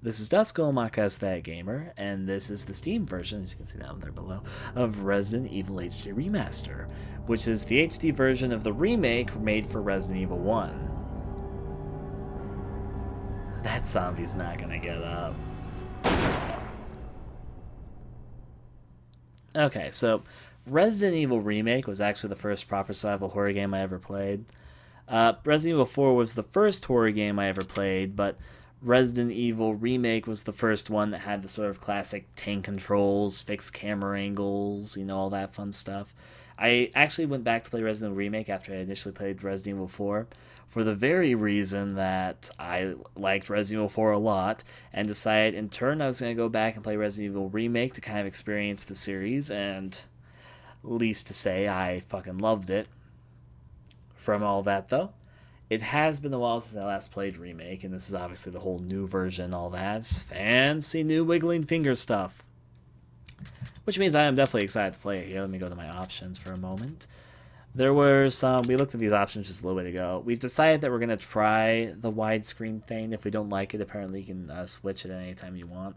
This is Dusko Maka that gamer, and this is the Steam version, as you can see down there below, of Resident Evil HD Remaster, which is the HD version of the remake made for Resident Evil 1. That zombie's not gonna get up. Okay, so Resident Evil Remake was actually the first proper survival horror game I ever played. Resident Evil 4 was the first horror game I ever played, but Resident Evil Remake was the first one that had the sort of classic tank controls, fixed camera angles, all that fun stuff. I actually went back to play Resident Evil Remake after I initially played Resident Evil 4 for the very reason that I liked Resident Evil 4 a lot and decided in turn I was going to go back and play Resident Evil Remake to kind of experience the series, and least to say, I fucking loved it. From all that, though, it has been a while since I last played Remake, and this is obviously the whole new version, all that. It's fancy new wiggling finger stuff. Which means I am definitely excited to play it here. Let me go to my options for a moment. There were some, we looked at these options just a little bit ago. We've decided that we're going to try the widescreen thing. If we don't like it, apparently you can switch it anytime you want.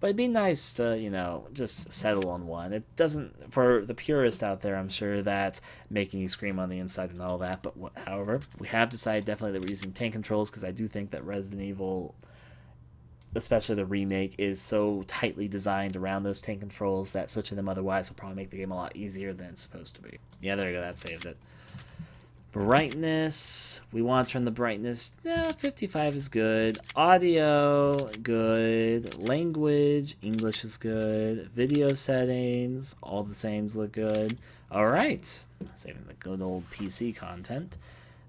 But it'd be nice to, just settle on one. It doesn't, for the purist out there, I'm sure that's making you scream on the inside and all that. But however, we have decided definitely that we're using tank controls because I do think that Resident Evil, especially the remake, is so tightly designed around those tank controls that switching them otherwise will probably make the game a lot easier than it's supposed to be. Yeah, there you go. That saves it. Brightness, we want to turn the brightness, 55 is good. Audio, good. Language, English is good. Video settings, all the settings look good. Alright, saving the good old PC content.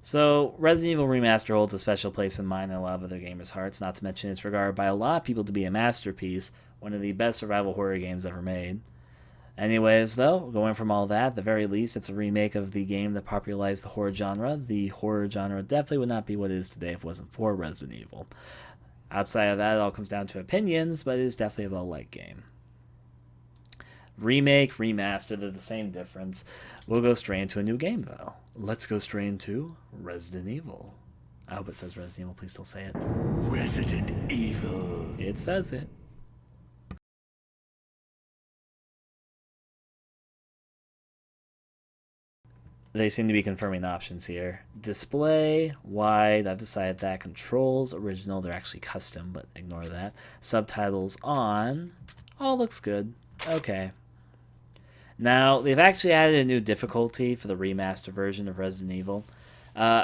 So, Resident Evil Remaster holds a special place in mine and a lot of other gamers' hearts, not to mention it's regarded by a lot of people to be a masterpiece, one of the best survival horror games ever made. Anyways, though, going from all that, at the very least, it's a remake of the game that popularized the horror genre. The horror genre definitely would not be what it is today if it wasn't for Resident Evil. Outside of that, it all comes down to opinions, but it is definitely a well-liked game. Remake, remaster, they're the same difference. We'll go straight into a new game, though. Let's go straight into Resident Evil. I hope it says Resident Evil. Please still say it. Resident Evil. It says it. They seem to be confirming the options here. Display, wide, I've decided that. Controls, original, they're actually custom, but ignore that. Subtitles on, all looks good. Okay. Now, they've actually added a new difficulty for the remaster version of Resident Evil.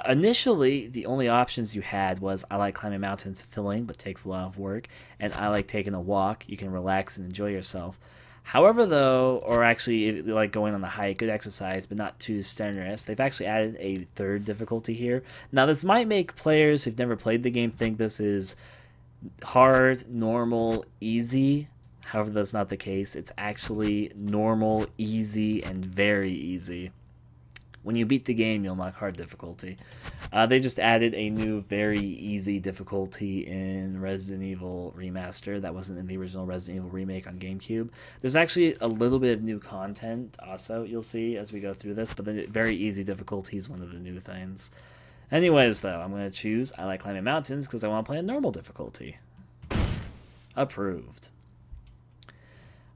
Initially, the only options you had was I like climbing mountains and filling, but takes a lot of work, and I like taking a walk, you can relax and enjoy yourself. However, though, or actually like going on a hike, good exercise, but not too strenuous, they've actually added a third difficulty here. Now, this might make players who've never played the game think this is hard, normal, easy. However, that's not the case. It's actually normal, easy, and very easy. When you beat the game, you'll unlock hard difficulty. They just added a new very easy difficulty in Resident Evil Remaster that wasn't in the original Resident Evil Remake on Gamecube. There's actually a little bit of new content also you'll see as we go through this, but the very easy difficulty is one of the new things. Anyways, though, I'm going to choose I like climbing mountains because I want to play a normal difficulty. Approved.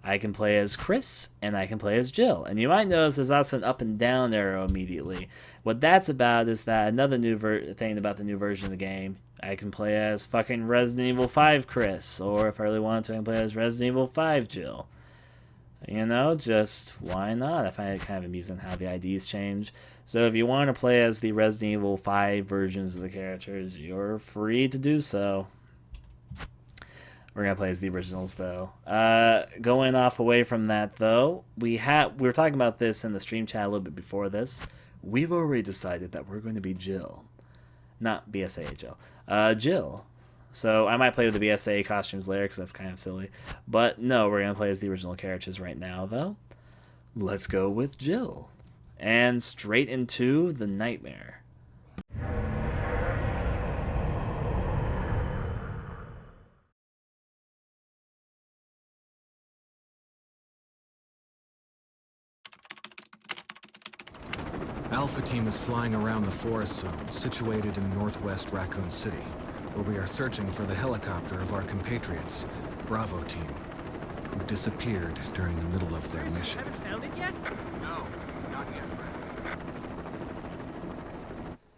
I can play as Chris, and I can play as Jill. And you might notice there's also an up and down arrow immediately. What that's about is that another new thing about the new version of the game, I can play as fucking Resident Evil 5 Chris, or if I really want to, I can play as Resident Evil 5 Jill. Just why not? I find it kind of amusing how the IDs change. So if you want to play as the Resident Evil 5 versions of the characters, you're free to do so. We're going to play as the originals, though. Going off away from that, though, we were talking about this in the stream chat a little bit before this. We've already decided that we're going to be Jill. Not BSA Jill. Jill. So I might play with the BSA costumes later because that's kind of silly. But no, we're going to play as the original characters right now, though. Let's go with Jill. And straight into the nightmare. Alpha Team is flying around the forest zone, situated in northwest Raccoon City. where we are searching for the helicopter of our compatriots, Bravo team, who disappeared during the middle of their mission. Haven't found it yet? No, not yet, Brad.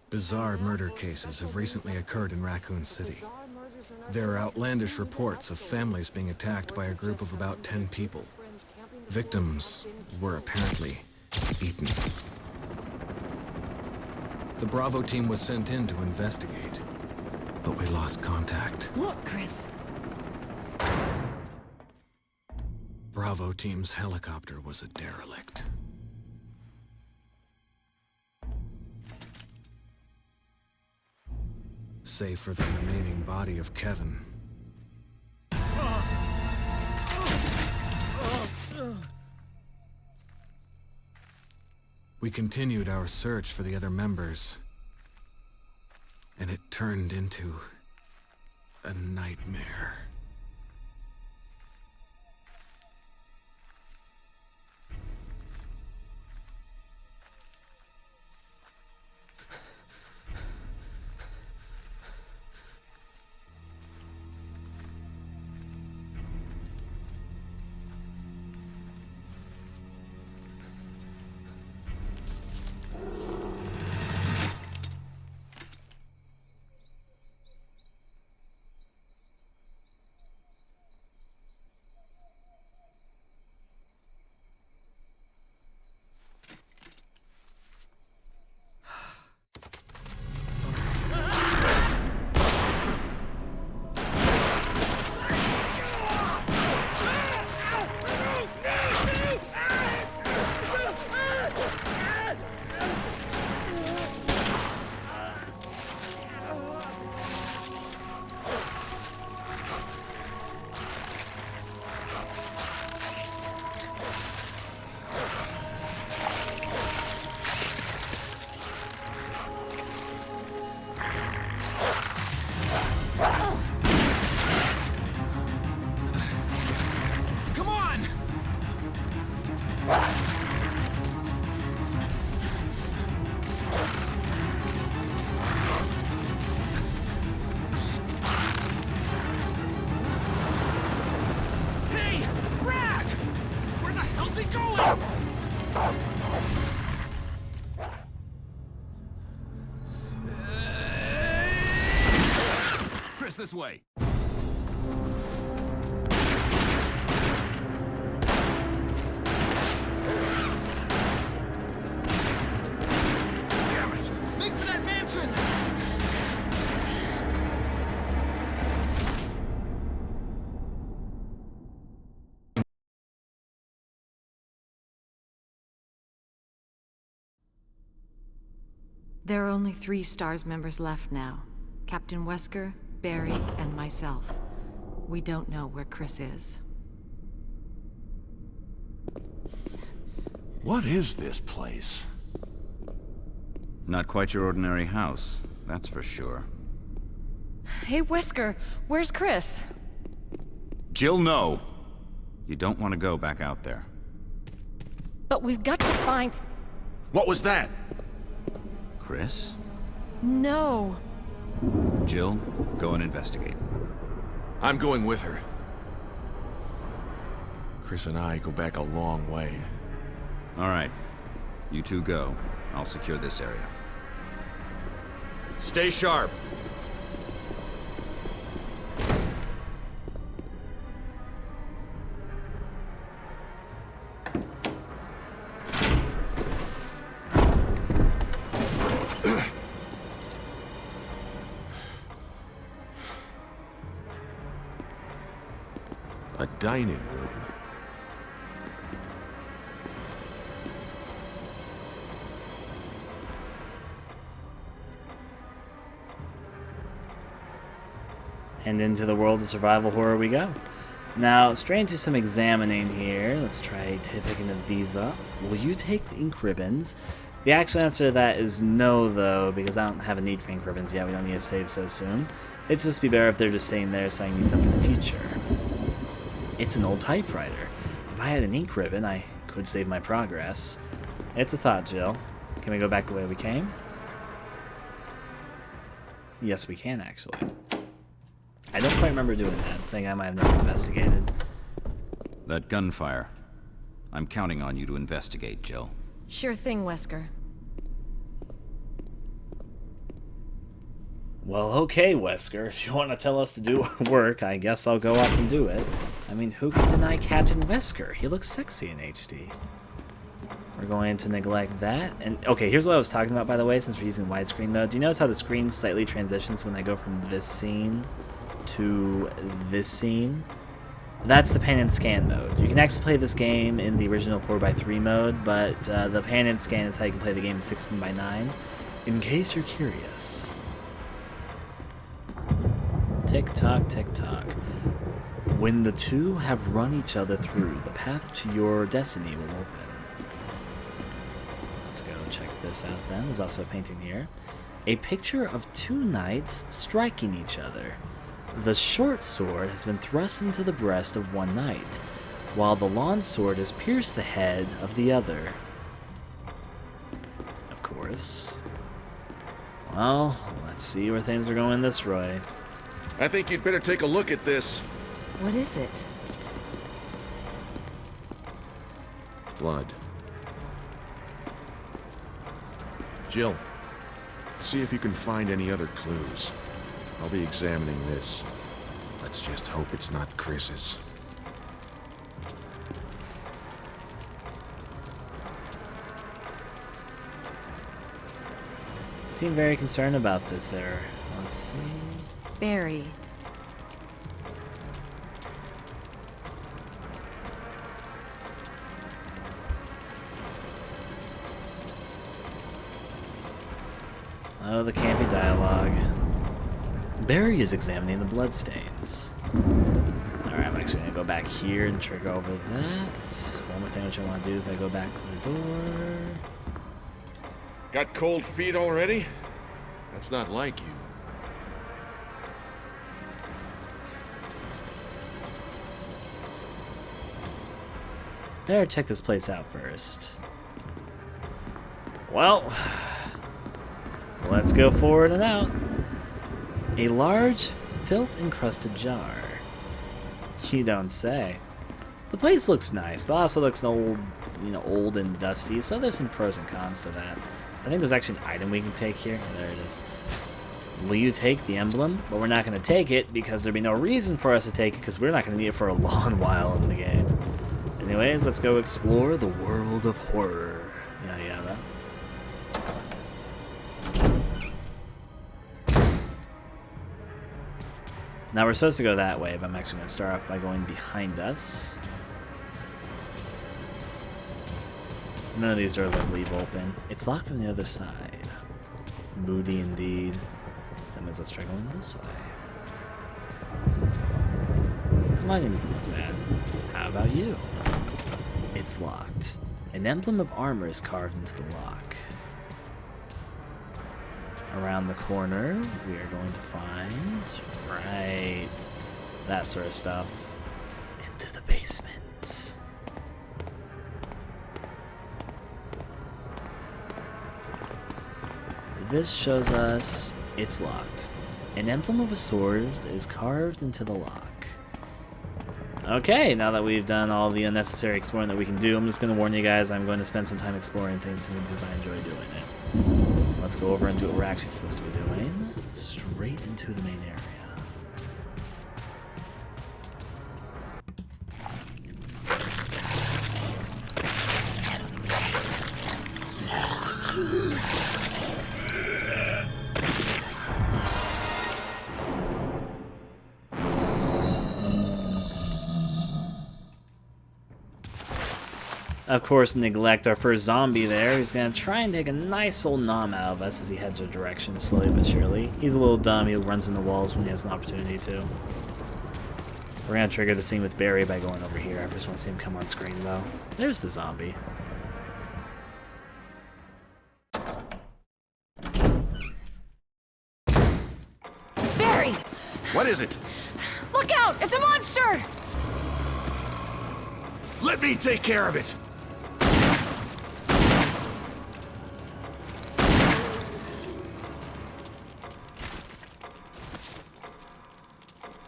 Bizarre murder cases have recently occurred in Raccoon City. There are outlandish reports of families being attacked by a group of about 10 people. Victims were apparently eaten. The Bravo team was sent in to investigate, but we lost contact. Look, Chris. Bravo team's helicopter was a derelict. Save for the remaining body of Kevin. We continued our search for the other members, and it turned into a nightmare. This way. Damn it! Make for that mansion! There are only 3 S.T.A.R.S members left now. Captain Wesker, Barry, and myself. We don't know where Chris is. What is this place? Not quite your ordinary house, that's for sure. Hey, Wesker, where's Chris? Jill, no! You don't want to go back out there. But we've got to find... What was that? Chris? No. Jill, go and investigate. I'm going with her. Chris and I go back a long way. All right. You two go. I'll secure this area. Stay sharp. A dining room. And into the world of survival horror we go. Now, straight into some examining here. Let's try picking these up. Will you take the ink ribbons? The actual answer to that is no, though, because I don't have a need for ink ribbons yet. We don't need to save so soon. It'd just be better if they're just staying there so I can use them for the future. It's an old typewriter. If I had an ink ribbon, I could save my progress. It's a thought, Jill. Can we go back the way we came? Yes, we can, actually. I don't quite remember doing that. I think I might have never investigated. That gunfire. I'm counting on you to investigate, Jill. Sure thing, Wesker. Well, okay, Wesker. If you want to tell us to do work, I guess I'll go up and do it. I mean, who can deny Captain Wesker? He looks sexy in HD. We're going to neglect that. And okay, here's what I was talking about, by the way, since we're using widescreen mode. Do you notice how the screen slightly transitions when I go from this scene to this scene? That's the pan and scan mode. You can actually play this game in the original 4x3 mode, but the pan and scan is how you can play the game in 16:9, in case you're curious. Tick-tock, tick-tock. When the two have run each other through, the path to your destiny will open. Let's go check this out then. There's also a painting here. A picture of two knights striking each other. The short sword has been thrust into the breast of one knight, while the long sword has pierced the head of the other. Of course. Well, let's see where things are going this way. I think you'd better take a look at this. What is it? Blood. Jill, see if you can find any other clues. I'll be examining this. Let's just hope it's not Chris's. You seem very concerned about this there. Let's see. Barry. Oh, the campy dialogue. Barry is examining the bloodstains. Alright, I'm actually going to go back here and trigger over that. One more thing which I want to do if I go back to the door. Got cold feet already? That's not like you. Better check this place out first. Well, let's go forward and out. A large, filth-encrusted jar. You don't say. The place looks nice, but also looks old, old and dusty, so there's some pros and cons to that. I think there's actually an item we can take here. There it is. Will you take the emblem? But we're not going to take it because there'd be no reason for us to take it because we're not going to need it for a long while in the game. Anyways, let's go explore the world of horror. Yeah. Now we're supposed to go that way, but I'm actually going to start off by going behind us. None of these doors I believe open. It's locked from the other side. Moody indeed. That means let's try going this way. The lighting doesn't look bad. How about you? It's locked. An emblem of armor is carved into the lock. Around the corner, we are going to find, right, that sort of stuff, into the basement. This shows us it's locked. An emblem of a sword is carved into the lock. Okay, now that we've done all the unnecessary exploring that we can do, I'm just going to warn you guys, I'm going to spend some time exploring things because I enjoy doing it. Let's go over and do what we're actually supposed to be doing. Straight into the main area. Of course, neglect our first zombie there. He's gonna try and take a nice old nom out of us as he heads our direction slowly but surely. He's a little dumb, he runs in the walls when he has an opportunity to. We're gonna trigger the scene with Barry by going over here. I just want to see him come on screen though. There's the zombie. Barry! What is it? Look out! It's a monster! Let me take care of it!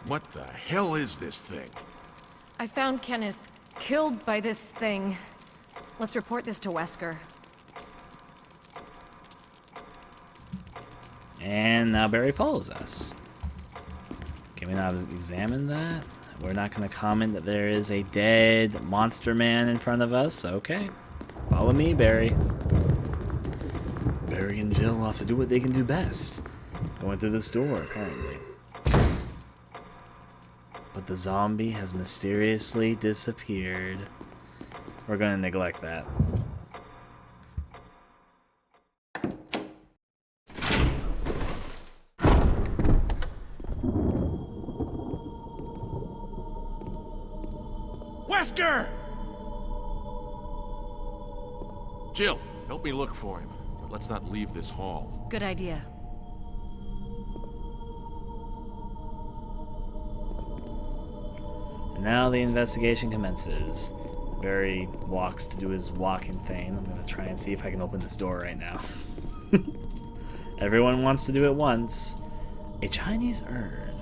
What the hell is this thing? I found Kenneth killed by this thing. Let's report this to Wesker. And now Barry follows us. Can we not examine that? We're not going to comment that there is a dead monster man in front of us. Okay. Follow me, Barry. Barry and Jill will have to do what they can do best. Going through this door, apparently. But the zombie has mysteriously disappeared. We're going to neglect that. Wesker! Jill, help me look for him. But let's not leave this hall. Good idea. And now the investigation commences. Barry walks to do his walking thing. I'm going to try and see if I can open this door right now. Everyone wants to do it once. A Chinese urn.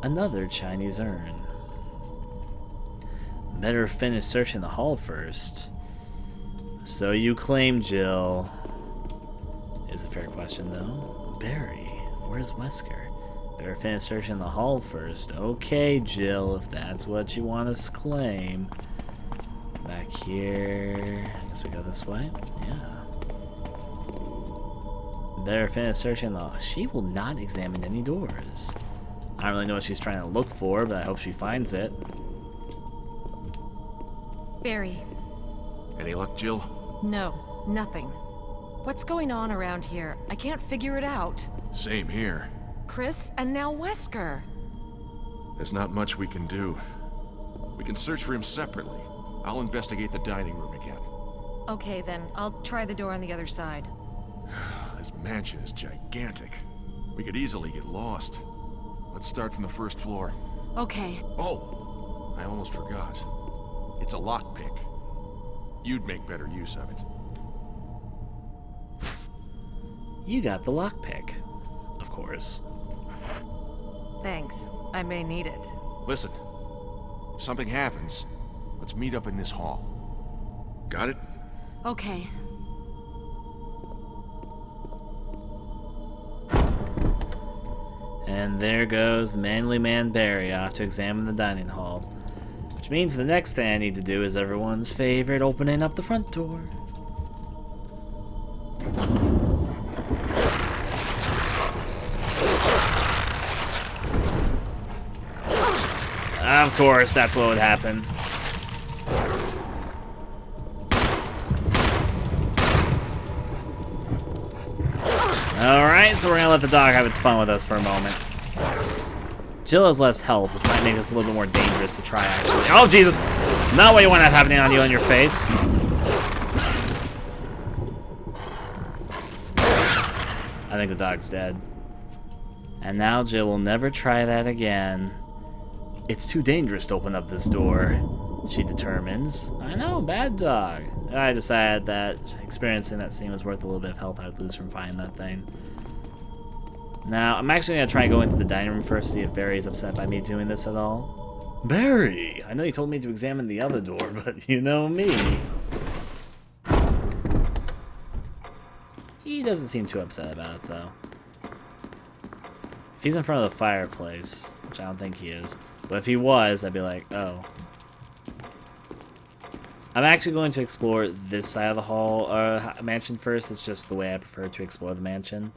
Another Chinese urn. Better finish searching the hall first. So you claim, Jill. Is a fair question, though. Barry, where's Wesker? Better finish searching the hall first. Okay, Jill, if that's what you want us to claim. Back here. I guess we go this way. Yeah. Better finish searching the... She will not examine any doors. I don't really know what she's trying to look for, but I hope she finds it. Barry. Any luck, Jill? No, nothing. What's going on around here? I can't figure it out. Same here. Chris, and now Wesker. There's not much we can do. We can search for him separately. I'll investigate the dining room again. Okay, then. I'll try the door on the other side. This mansion is gigantic. We could easily get lost. Let's start from the first floor. Okay. Oh! I almost forgot. It's a lockpick. You'd make better use of it. You got the lockpick. Of course. Thanks. I may need it. Listen. If something happens, let's meet up in this hall. Got it? Okay. And there goes manly man Barry off to examine the dining hall. Which means the next thing I need to do is everyone's favorite, opening up the front door. Of course, that's what would happen. Alright, so we're gonna let the dog have its fun with us for a moment. Jill has less health, which might make this a little bit more dangerous to try, actually. Oh, Jesus! Not what you want to have happening on you in your face. I think the dog's dead. And now Jill will never try that again. It's too dangerous to open up this door, she determines. I know, bad dog. I decided that experiencing that scene was worth a little bit of health I would lose from finding that thing. Now, I'm actually going to try and go into the dining room first, see if Barry's upset by me doing this at all. Barry! I know you told me to examine the other door, but you know me. He doesn't seem too upset about it, though. If he's in front of the fireplace, which I don't think he is, but if he was, I'd be like, oh. I'm actually going to explore this side of the hall, mansion first. It's just the way I prefer to explore the mansion.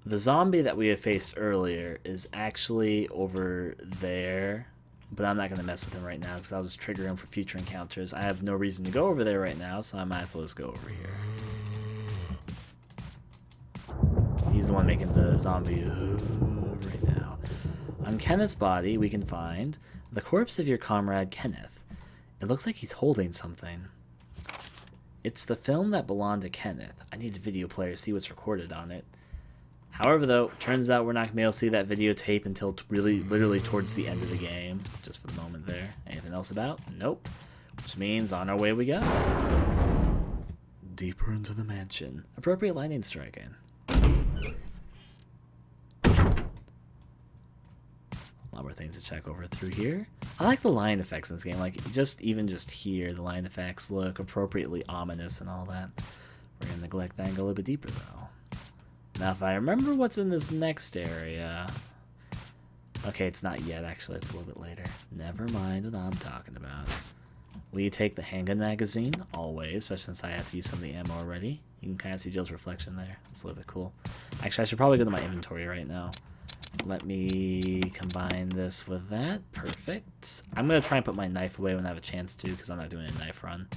The zombie that we have faced earlier is actually over there, but I'm not going to mess with him right now because I'll just trigger him for future encounters. I have no reason to go over there right now, so I might as well just go over here. He's the one making the zombie right now. On Kenneth's body, we can find the corpse of your comrade Kenneth. It looks like he's holding something. It's the film that belonged to Kenneth. I need a video player to see what's recorded on it. However, though, turns out we're not going to be able to see that videotape until literally towards the end of the game. Just for the moment there. Anything else about? Nope. Which means on our way we go. deeper into the mansion. Appropriate lightning striking. A lot more things to check over through here. I like the line effects in this game. Like, even just here, the line effects look appropriately ominous and all that. We're going to neglect that and go a little bit deeper, though. Now, if I remember what's in this next area... Okay, it's not yet, actually. It's a little bit later. Never mind what I'm talking about. Will you take the handgun magazine? Always, especially since I had to use some of the ammo already. You can kind of see Jill's reflection there. That's a little bit cool. Actually, I should probably go to my inventory right now. Let me combine this with that. Perfect. I'm going to try and put my knife away when I have a chance to, because I'm not doing a knife run.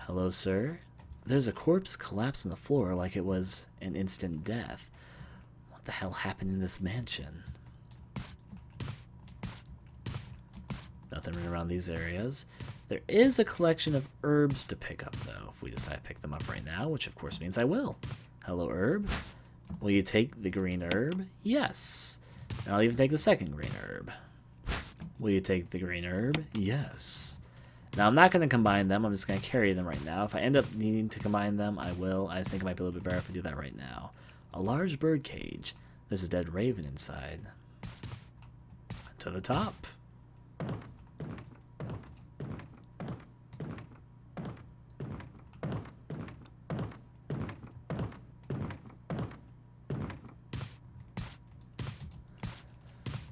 Hello, sir. There's a corpse collapsed on the floor like it was an instant death. What the hell happened in this mansion? Nothing right around these areas. There is a collection of herbs to pick up, though, if we decide to pick them up right now, which of course means I will. Hello, herb. Will you take the green herb? Yes. And I'll even take the second green herb. Will you take the green herb? Yes. Now, I'm not going to combine them. I'm just going to carry them right now. If I end up needing to combine them, I will. I just think it might be a little bit better if I do that right now. A large bird cage. There's a dead raven inside. To the top.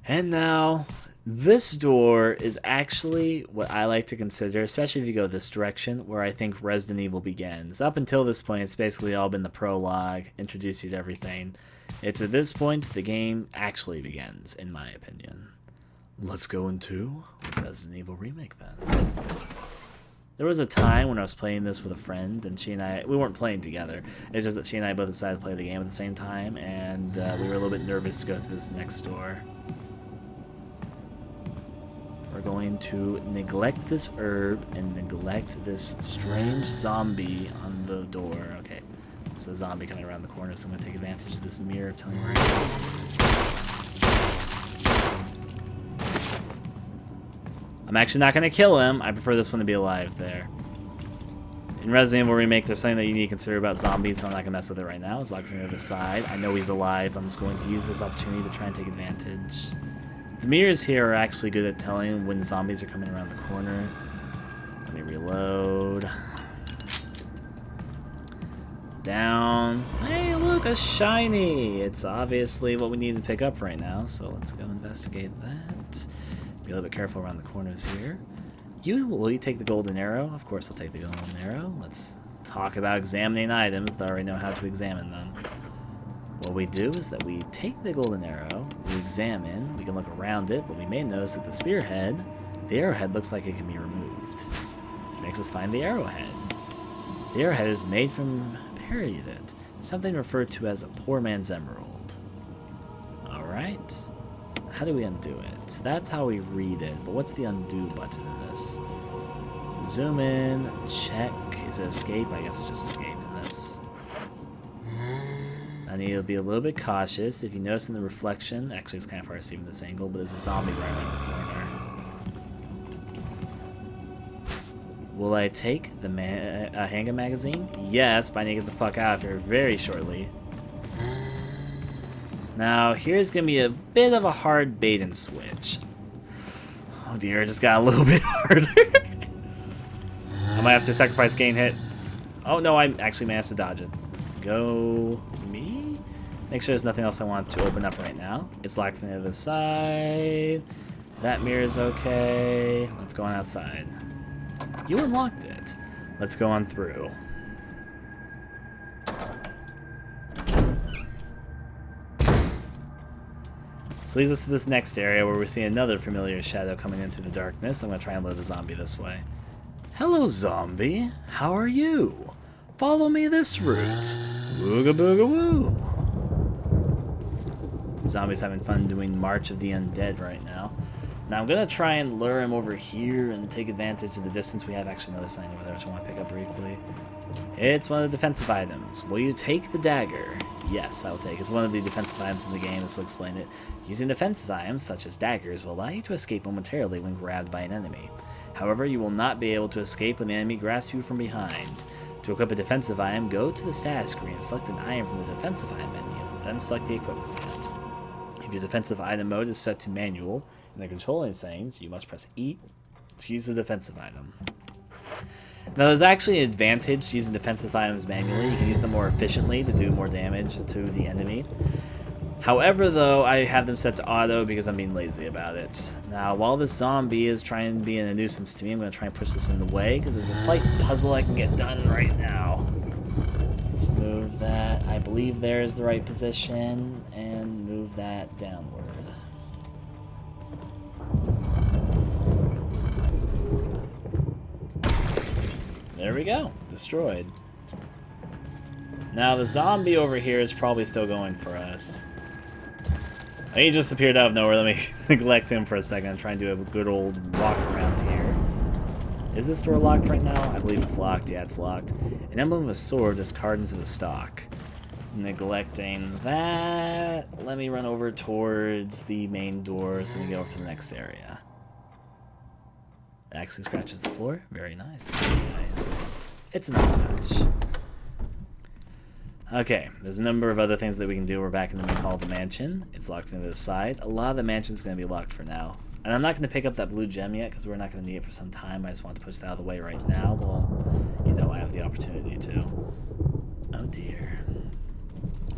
And now, this door is actually what I like to consider, especially if you go this direction, where I think Resident Evil begins. Up until this point, it's basically all been the prologue, introduce you to everything. It's at this point the game actually begins, in my opinion. Let's go into Resident Evil Remake then. There was a time when I was playing this with a friend, and she and I, we weren't playing together. It's just that she and I both decided to play the game at the same time, and we were a little bit nervous to go through this next door. We're going to neglect this herb and neglect this strange zombie on the door. Okay, so a zombie coming around the corner, so I'm going to take advantage of this mirror of telling where it is. I'm actually not going to kill him. I prefer this one to be alive there. In Resident Evil Remake, there's something that you need to consider about zombies, so I'm not going to mess with it right now. It's locked from the other side. I know he's alive. I'm just going to use this opportunity to try and take advantage. The mirrors here are actually good at telling when zombies are coming around the corner. Let me reload. Down. Hey, look, a shiny! It's obviously what we need to pick up right now, so let's go investigate that. Be a little bit careful around the corners here. Will you take the golden arrow? Of course I'll take the golden arrow. Let's talk about examining items, though I already know how to examine them. What we do is that we take the golden arrow, we examine, we can look around it, but we may notice that the spearhead, the arrowhead looks like it can be removed. Which makes us find the arrowhead. The arrowhead is made from periodate, something referred to as a poor man's emerald. Alright. How do we undo it? That's how we read it, but what's the undo button in this? Zoom in, check. Is it escape? I guess it's just escape in this. I need to be a little bit cautious. If you notice in the reflection, actually it's kind of hard to see from this angle, but there's a zombie right around the corner. Will I take the handgun magazine? Yes, but I need to get the fuck out of here very shortly. Now, here's going to be a bit of a hard bait and switch. Oh dear, it just got a little bit harder. I might have to sacrifice gain hit. Oh no, I actually managed to dodge it. Go me? Make sure there's nothing else I want to open up right now. It's locked from the other side. That mirror is okay. Let's go on outside. You unlocked it. Let's go on through. This leads us to this next area where we see another familiar shadow coming into the darkness. I'm going to try and lure the zombie this way. Hello, zombie. How are you? Follow me this route. Wooga booga woo. Zombie's having fun doing March of the Undead right now. Now I'm going to try and lure him over here and take advantage of the distance. We have actually another sign over there which I want to pick up briefly. It's one of the defensive items. Will you take the dagger? Yes, I will take it. It's one of the defensive items in the game. This will explain it. Using defensive items, such as daggers, will allow you to escape momentarily when grabbed by an enemy. However, you will not be able to escape when the enemy grasps you from behind. To equip a defensive item, go to the status screen and select an item from the defensive item menu, then select the equip command. If your defensive item mode is set to manual in the controlling settings, you must press E to use the defensive item. Now, there's actually an advantage to using defensive items manually. You can use them more efficiently to do more damage to the enemy. However, though, I have them set to auto because I'm being lazy about it. Now, while this zombie is trying to be a nuisance to me, I'm going to try and push this in the way because there's a slight puzzle I can get done right now. Let's move that. I believe there is the right position, and move that downward. There we go. Destroyed. Now, the zombie over here is probably still going for us. He just appeared out of nowhere. Let me neglect him for a second and try and do a good old walk around here. Is this door locked right now? I believe it's locked. Yeah, it's locked. An emblem of a sword discarded into the stock. Neglecting that. Let me run over towards the main door so we can go up to the next area. It actually scratches the floor. Very nice. It's a nice touch. Okay, there's a number of other things that we can do. We're back in the main hall of the mansion. It's locked from the other side. A lot of the mansion's going to be locked for now. And I'm not going to pick up that blue gem yet because we're not going to need it for some time. I just want to push that out of the way right now. Well, you know I have the opportunity to. Oh dear.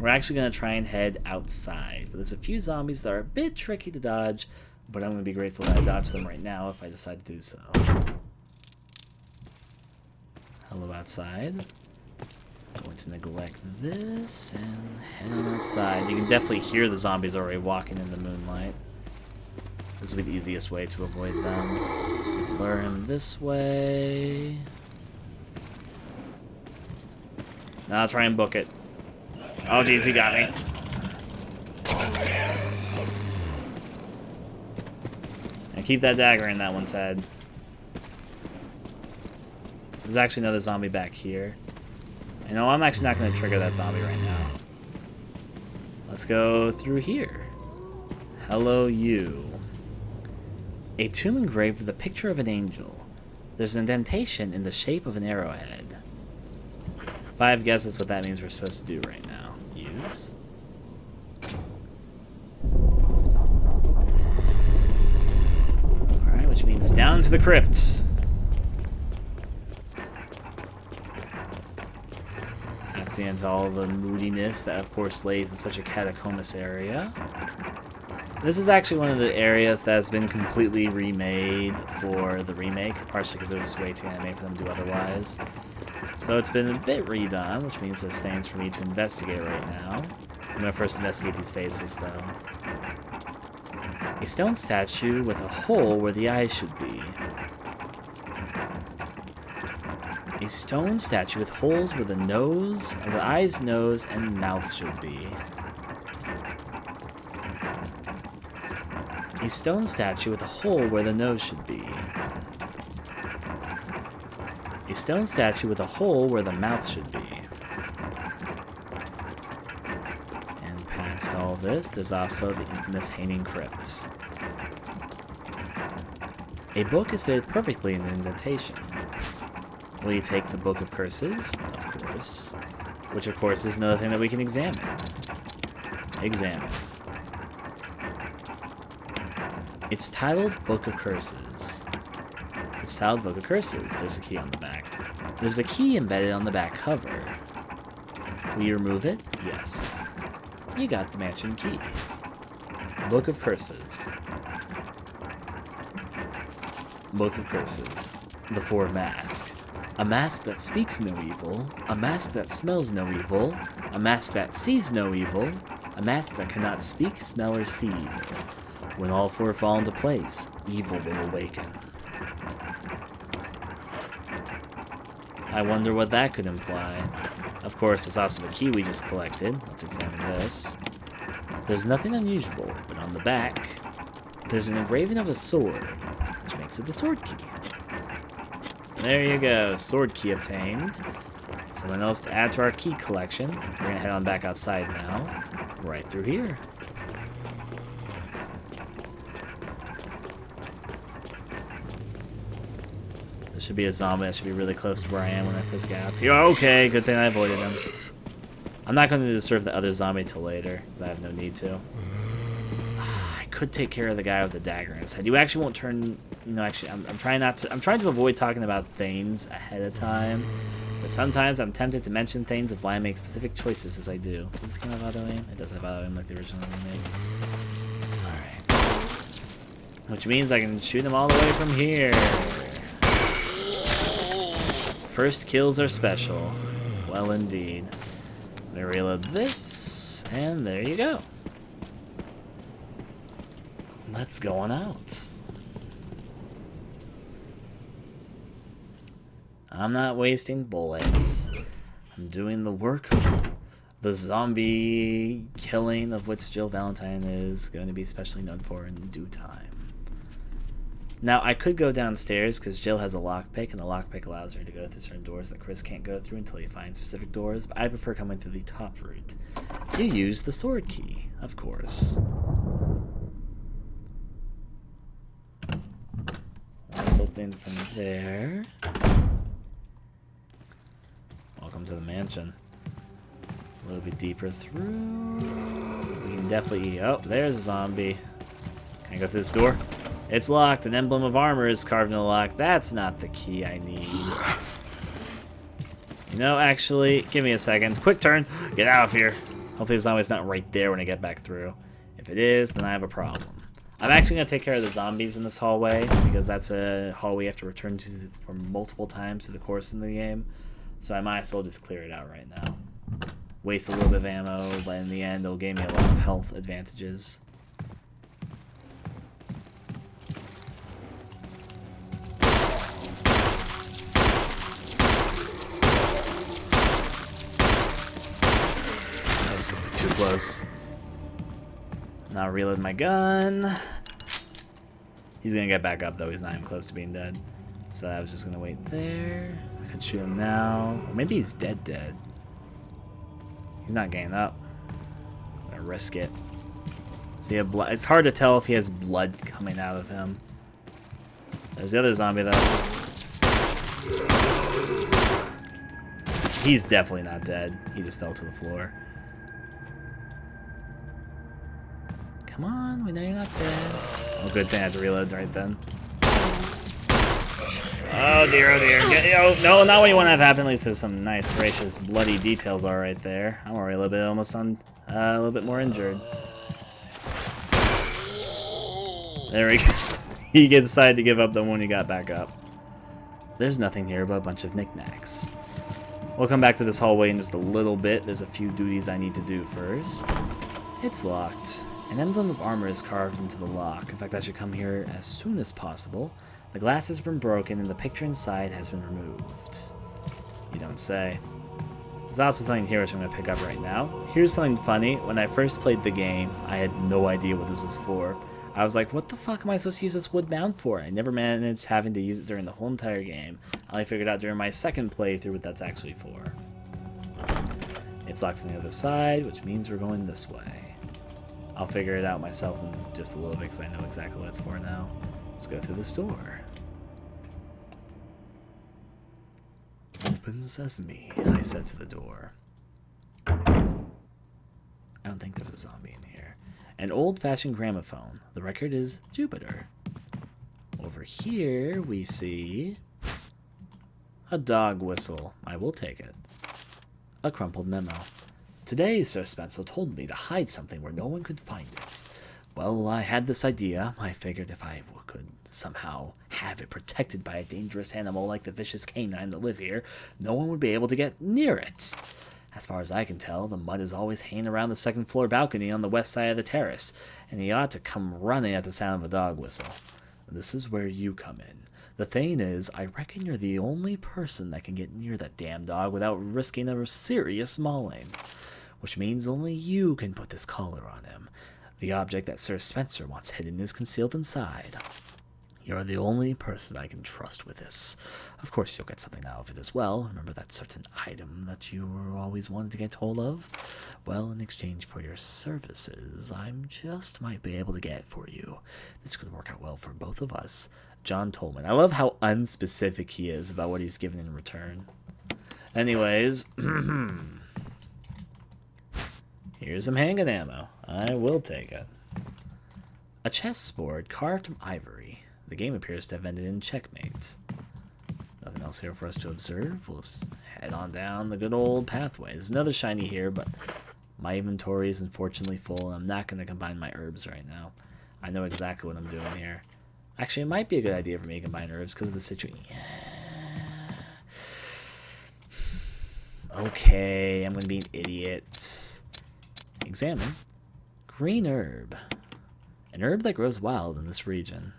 We're actually going to try and head outside. But there's a few zombies that are a bit tricky to dodge, but I'm going to be grateful that I dodge them right now if I decide to do so. Hello outside. Going to neglect this and head on outside. You can definitely hear the zombies already walking in the moonlight. This will be the easiest way to avoid them. Lure him this way. Now I'll try and book it. Oh geez, he got me. And keep that dagger in that one's head. There's actually another zombie back here. You know, I'm actually not going to trigger that zombie right now. Let's go through here. Hello, you. A tomb engraved with a picture of an angel. There's an indentation in the shape of an arrowhead. If I have guesses what that means we're supposed to do right now. Use. Alright, which means down to the crypt. Into all the moodiness that of course lays in such a catacombous area. This is actually one of the areas that has been completely remade for the remake, partially because it was way too animated for them to do otherwise. So it's been a bit redone, which means there's things for me to investigate right now. I'm going to first investigate these faces though. A stone statue with a hole where the eyes should be. A stone statue with holes where the nose, or the eyes, nose, and mouth should be. A stone statue with a hole where the nose should be. A stone statue with a hole where the mouth should be. And past all this, there's also the infamous Hanging Crypt. A book is fitted perfectly in the indentation. Will you take the Book of Curses? Of course. Which, of course, is another thing that we can examine. Examine. It's titled Book of Curses. It's titled Book of Curses. There's a key on the back. There's a key embedded on the back cover. Will you remove it? Yes. You got the mansion key. Book of Curses. Book of Curses. The Four Masks. A mask that speaks no evil, a mask that smells no evil, a mask that sees no evil, a mask that cannot speak, smell, or see evil. When all four fall into place, evil will awaken. I wonder what that could imply. Of course, there's also the key we just collected. Let's examine this. There's nothing unusual, but on the back, there's an engraving of a sword, which makes it the sword key. There you go, sword key obtained. Something else to add to our key collection. We're gonna head on back outside now. Right through here. The should be a zombie that should be really close to where I am when I first get out here. Okay, good thing I avoided him. I'm not going to disturb the other zombie till later, because I have no need to. I could take care of the guy with the dagger in his head. You actually won't turn... You know, actually, I'm trying not to... I'm trying to avoid talking about things ahead of time. But sometimes I'm tempted to mention things of why I make specific choices as I do. Does this come out auto aim? It does have auto aim like the original remake. Alright. Which means I can shoot them all the way from here. First kills are special. Well, indeed. I'm gonna reload this, and there you go. Let's go on out. I'm not wasting bullets. I'm doing the work of the zombie killing of which Jill Valentine is going to be especially known for in due time. Now, I could go downstairs because Jill has a lockpick, and the lockpick allows her to go through certain doors that Chris can't go through until he finds specific doors, but I prefer coming through the top route. You use the sword key, of course. Let's open from there. Welcome to the mansion. A little bit deeper through. We can definitely... Oh, there's a zombie. Can I go through this door? It's locked. An emblem of armor is carved in the lock. That's not the key I need. You know, actually, give me a second. Quick turn. Get out of here. Hopefully the zombie's not right there when I get back through. If it is, then I have a problem. I'm actually going to take care of the zombies in this hallway, because that's a hallway you have to return to for multiple times through the course of the game. So I might as well just clear it out right now. Waste a little bit of ammo, but in the end, it'll give me a lot of health advantages. That was a little bit too close. Now reload my gun. He's gonna get back up though, he's not even close to being dead. So I was just gonna wait there. I could shoot him now. Or maybe he's dead. He's not getting up. I'm gonna risk it. See, it's hard to tell if he has blood coming out of him. There's the other zombie though. He's definitely not dead. He just fell to the floor. Come on, we know you're not dead. Oh, good thing I had to reload right then. Oh dear, oh dear. Oh, no, not what you want to have happen. At least there's some nice, gracious, bloody details all right there. I'm already a little bit almost on, a little bit more injured. There we go. He decided to give up the one he got back up. There's nothing here but a bunch of knickknacks. We'll come back to this hallway in just a little bit. There's a few duties I need to do first. It's locked. An emblem of armor is carved into the lock. In fact, I should come here as soon as possible. The glass has been broken and the picture inside has been removed. You don't say. There's also something here which I'm going to pick up right now. Here's something funny. When I first played the game, I had no idea what this was for. I was like, what the fuck am I supposed to use this wood mount for? I never managed having to use it during the whole entire game. I only figured out during my second playthrough what that's actually for. It's locked from the other side, which means we're going this way. I'll figure it out myself in just a little bit because I know exactly what it's for now. Let's go through this door. Open sesame, I said to the door. I don't think there's a zombie in here. An old-fashioned gramophone. The record is Jupiter. Over here we see a dog whistle. I will take it. A crumpled memo. Today, Sir Spencer told me to hide something where no one could find it. Well, I had this idea. I figured if I could somehow have it protected by a dangerous animal like the vicious canine that live here, no one would be able to get near it. As far as I can tell, the mud is always hanging around the second floor balcony on the west side of the terrace, and he ought to come running at the sound of a dog whistle. This is where you come in. The thing is, I reckon you're the only person that can get near that damn dog without risking a serious mauling. Which means only you can put this collar on him. The object that Sir Spencer wants hidden is concealed inside. You're the only person I can trust with this. Of course, you'll get something out of it as well. Remember that certain item that you were always wanting to get hold of? Well, in exchange for your services, I just might be able to get it for you. This could work out well for both of us. John Tolman. I love how unspecific he is about what he's given in return. Anyways, here's some handgun ammo. I will take it. A chessboard carved from ivory. The game appears to have ended in checkmate. Nothing else here for us to observe. We'll head on down the good old pathway. There's another shiny here, but my inventory is unfortunately full. I'm not going to combine my herbs right now. I know exactly what I'm doing here. Actually, it might be a good idea for me to combine herbs because of the situation. Okay, I'm going to be an idiot. Examine. Green herb. An herb that grows wild in this region.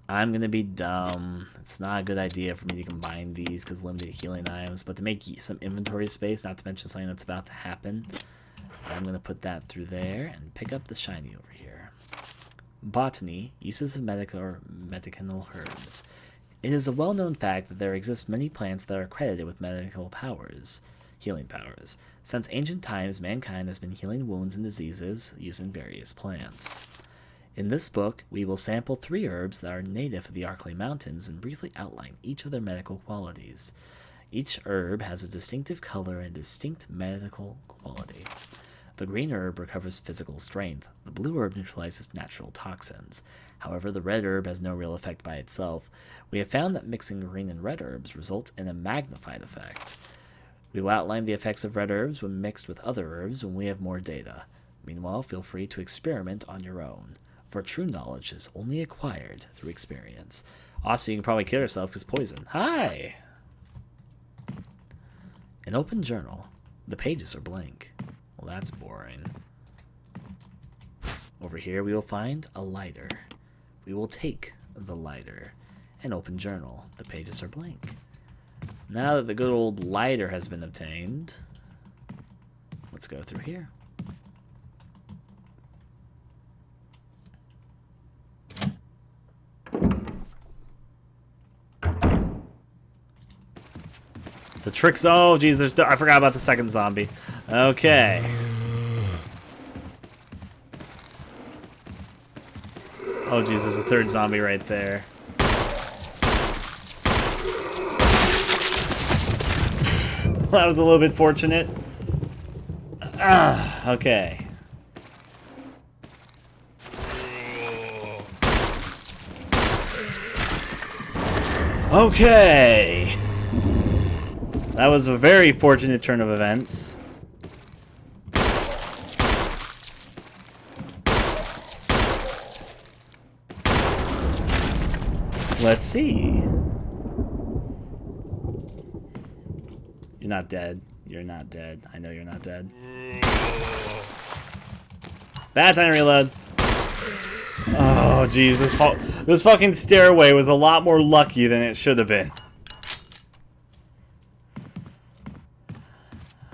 I'm going to be dumb. It's not a good idea for me to combine these because limited healing items, but to make some inventory space, not to mention something that's about to happen, I'm going to put that through there and pick up the shiny over here. Botany, uses of medicinal herbs. It is a well-known fact that there exist many plants that are credited with medical powers, healing powers. Since ancient times, mankind has been healing wounds and diseases using various plants. In this book, we will sample 3 herbs that are native of the Arklay Mountains and briefly outline each of their medical qualities. Each herb has a distinctive color and distinct medical quality. The green herb recovers physical strength. The blue herb neutralizes natural toxins. However, the red herb has no real effect by itself. We have found that mixing green and red herbs results in a magnified effect. We will outline the effects of red herbs when mixed with other herbs when we have more data. Meanwhile, feel free to experiment on your own, for true knowledge is only acquired through experience. Also, you can probably kill yourself because poison. Hi! An open journal. The pages are blank. Well, that's boring. Over here, we will find a lighter. We will take the lighter. An open journal. The pages are blank. Now that the good old lighter has been obtained, let's go through here. The tricks. Oh, geez, I forgot about the second zombie. Okay. Oh, geez, there's a third zombie right there. That was a little bit fortunate. Okay. Okay. That was a very fortunate turn of events. Let's see. You're not dead. You're not dead. I know you're not dead. Bad time to reload. Oh, jeez. This fucking stairway was a lot more lucky than it should have been.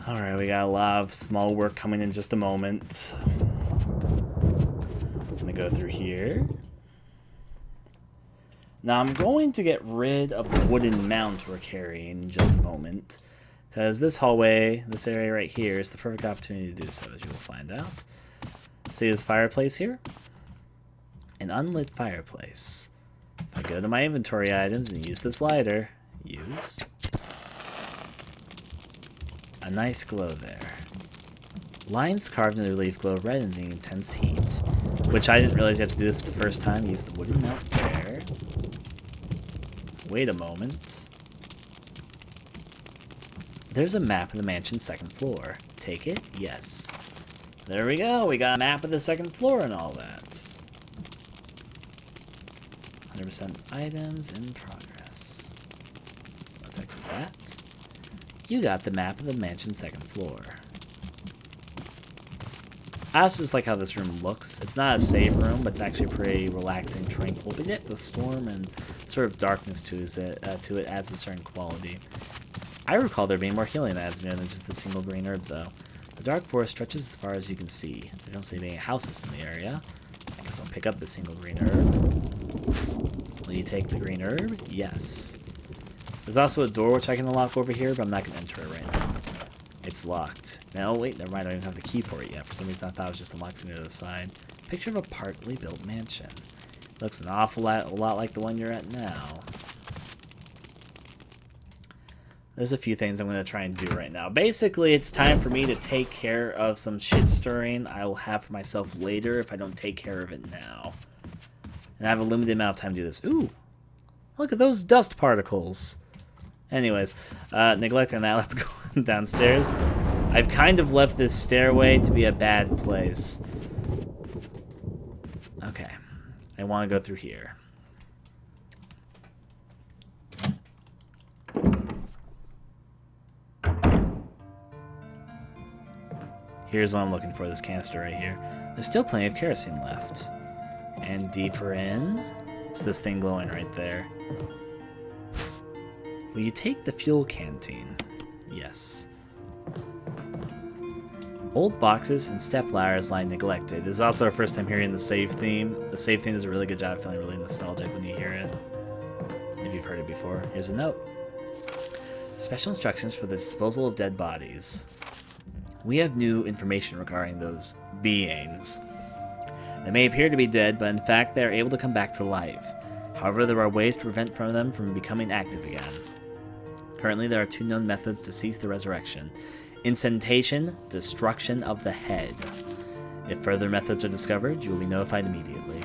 Alright, we got a lot of small work coming in just a moment. I'm gonna go through here. Now I'm going to get rid of the wooden mount we're carrying in just a moment. Because this hallway, this area right here, is the perfect opportunity to do so, as you will find out. See this fireplace here? An unlit fireplace. If I go to my inventory items and use this lighter, use... a nice glow there. Lines carved in the relief glow red in the intense heat. Which I didn't realize you have to do this the first time. Use the wooden mount there. Wait a moment. There's a map of the mansion's second floor. Take it? Yes. There we go. We got a map of the second floor and all that. 100% items in progress. Let's exit that. You got the map of the mansion's second floor. I also just like how this room looks. It's not a save room, but it's actually pretty relaxing, tranquil. But yet the storm and sort of darkness to it adds a certain quality. I recall there being more healing items near than just the single green herb, though. The dark forest stretches as far as you can see. There don't seem to be any houses in the area. I guess I'll pick up the single green herb. Will you take the green herb? Yes. There's also a door which I can unlock over here, but I'm not going to enter it right now. It's locked. No, wait, never mind. I don't even have the key for it yet. For some reason, I thought it was just unlocked from the other side. Picture of a partly built mansion. Looks an awful lot like the one you're at now. There's a few things I'm going to try and do right now. Basically, it's time for me to take care of some shit stirring I will have for myself later if I don't take care of it now. And I have a limited amount of time to do this. Ooh, look at those dust particles. Anyways, neglecting that, let's go downstairs. I've kind of left this stairway to be a bad place. Okay, I want to go through here. Here's what I'm looking for, this canister right here. There's still plenty of kerosene left. And deeper in, it's this thing glowing right there. Will you take the fuel canteen? Yes. Old boxes and step ladders lie neglected. This is also our first time hearing the save theme. The save theme does a really good job of feeling really nostalgic when you hear it. If you've heard it before. Here's a note. Special instructions for the disposal of dead bodies. We have new information regarding those beings. They may appear to be dead, but in fact they are able to come back to life. However, there are ways to prevent them from becoming active again. Currently, there are 2 known methods to cease the resurrection. Incentation, destruction of the head. If further methods are discovered, you will be notified immediately.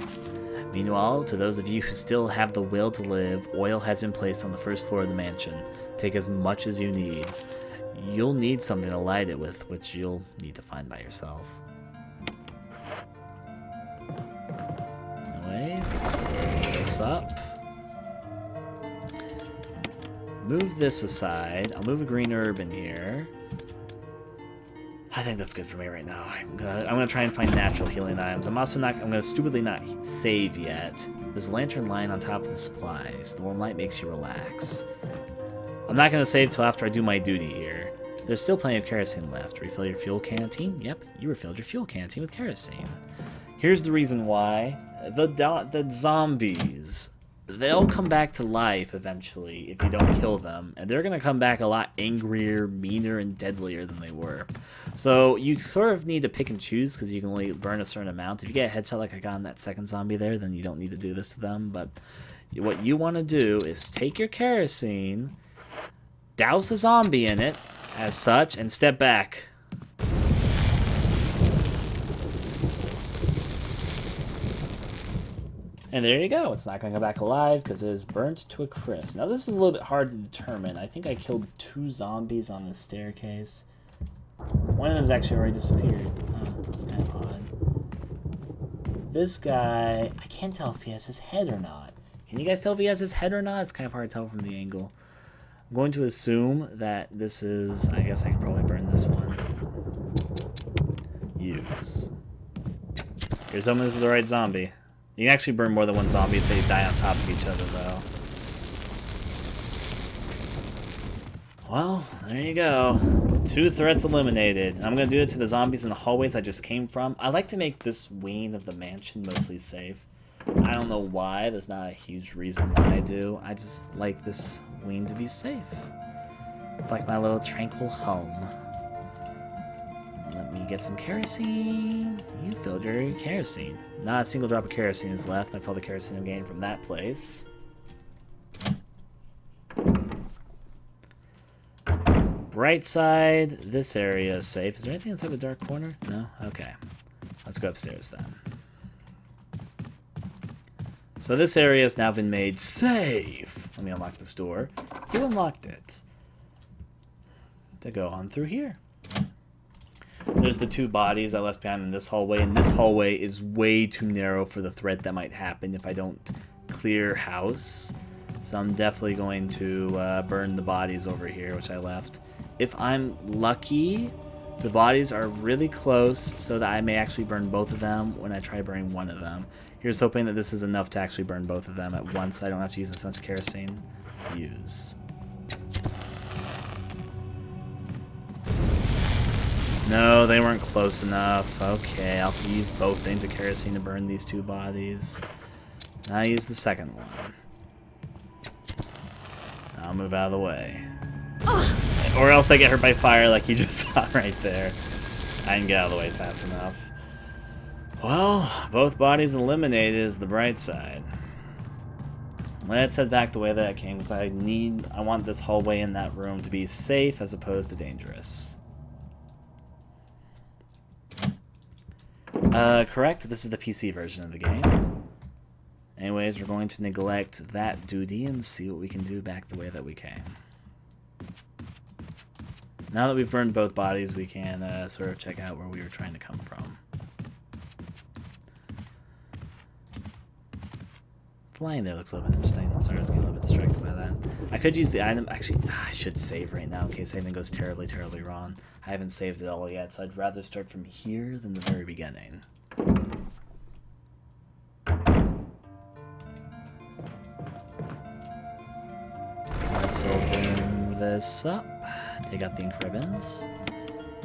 Meanwhile, to those of you who still have the will to live, oil has been placed on the first floor of the mansion. Take as much as you need. You'll need something to light it with, which you'll need to find by yourself. Anyways, let's move this up. Move this aside. I'll move a green herb in here. I think that's good for me right now. I'm gonna try and find natural healing items. I'm gonna stupidly not save yet. There's a lantern lying on top of the supplies. The warm light makes you relax. I'm not gonna save till after I do my duty here. There's still plenty of kerosene left. Refill your fuel canteen? Yep, you refilled your fuel canteen with kerosene. Here's the reason why. The zombies. They'll come back to life eventually if you don't kill them. And they're going to come back a lot angrier, meaner, and deadlier than they were. So you sort of need to pick and choose because you can only burn a certain amount. If you get a headshot like I got on that second zombie there, then you don't need to do this to them. But what you want to do is take your kerosene, douse a zombie in it, as such, and step back. And there you go. It's not going to go back alive because it is burnt to a crisp. Now this is a little bit hard to determine. I think I killed 2 zombies on the staircase. One of them's actually already disappeared. Oh, that's kind of odd. This guy, I can't tell if he has his head or not. Can you guys tell if he has his head or not? It's kind of hard to tell from the angle. I'm going to assume that this is... I guess I can probably burn this one. Use. Here's hoping this is the right zombie. You can actually burn more than one zombie if they die on top of each other, though. Well, there you go. 2 threats eliminated. I'm going to do it to the zombies in the hallways I just came from. I like to make this wing of the mansion mostly safe. I don't know why. There's not a huge reason why I do. I just like this wing to be safe. It's like my little tranquil home. Let me get some kerosene. You filled your kerosene. Not a single drop of kerosene is left. That's all the kerosene I'm getting from that place. Bright side, this area is safe. Is there anything inside the dark corner? No? Okay. Let's go upstairs then. So this area has now been made safe. Let me unlock this door. Who unlocked it? To go on through here. There's the 2 bodies I left behind in this hallway, and this hallway is way too narrow for the threat that might happen if I don't clear house. So I'm definitely going to burn the bodies over here, which I left. If I'm lucky, the bodies are really close so that I may actually burn both of them when I try burning one of them. Here's hoping that this is enough to actually burn both of them at once so I don't have to use as much kerosene. Use. No, they weren't close enough. Okay, I'll have to use both things of kerosene to burn these 2 bodies. Now I use the second one. I'll move out of the way. Or else I get hurt by fire like you just saw right there. I didn't get out of the way fast enough. Well, both bodies eliminated is the bright side. Let's head back the way that I came, because I want this hallway in that room to be safe as opposed to dangerous. Correct, this is the PC version of the game. Anyways, we're going to neglect that duty and see what we can do back the way that we came. Now that we've burned both bodies, we can sort of check out where we were trying to come from. Flying there looks a little bit interesting. Sorry, I was getting a little bit distracted by that. I could use the item. Actually, I should save right now in case anything goes terribly, terribly wrong. I haven't saved it all yet, so I'd rather start from here than the very beginning. Let's open this up. Take out the ink ribbons.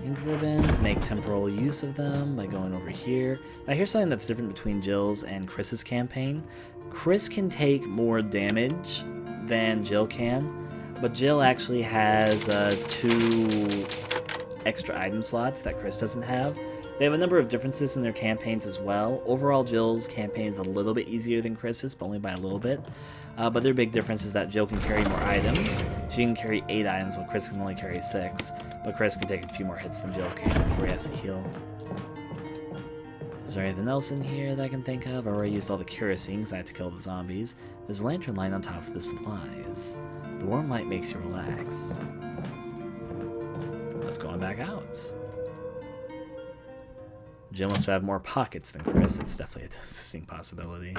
Ink ribbons, make temporal use of them by going over here. Now here's something that's different between Jill's and Chris's campaign. Chris can take more damage than Jill can, but Jill actually has 2 extra item slots that Chris doesn't have. They have a number of differences in their campaigns as well. Overall, Jill's campaign is a little bit easier than Chris's, but only by a little bit. But their big difference is that Jill can carry more items. She can carry 8 items, while Chris can only carry 6. But Chris can take a few more hits than Jill can before he has to heal. Is there anything else in here that I can think of? I already used all the kerosene because I had to kill the zombies. There's a lantern light on top of the supplies. The warm light makes you relax. Let's go on back out. Jill must have more pockets than Chris. It's definitely a distinct possibility.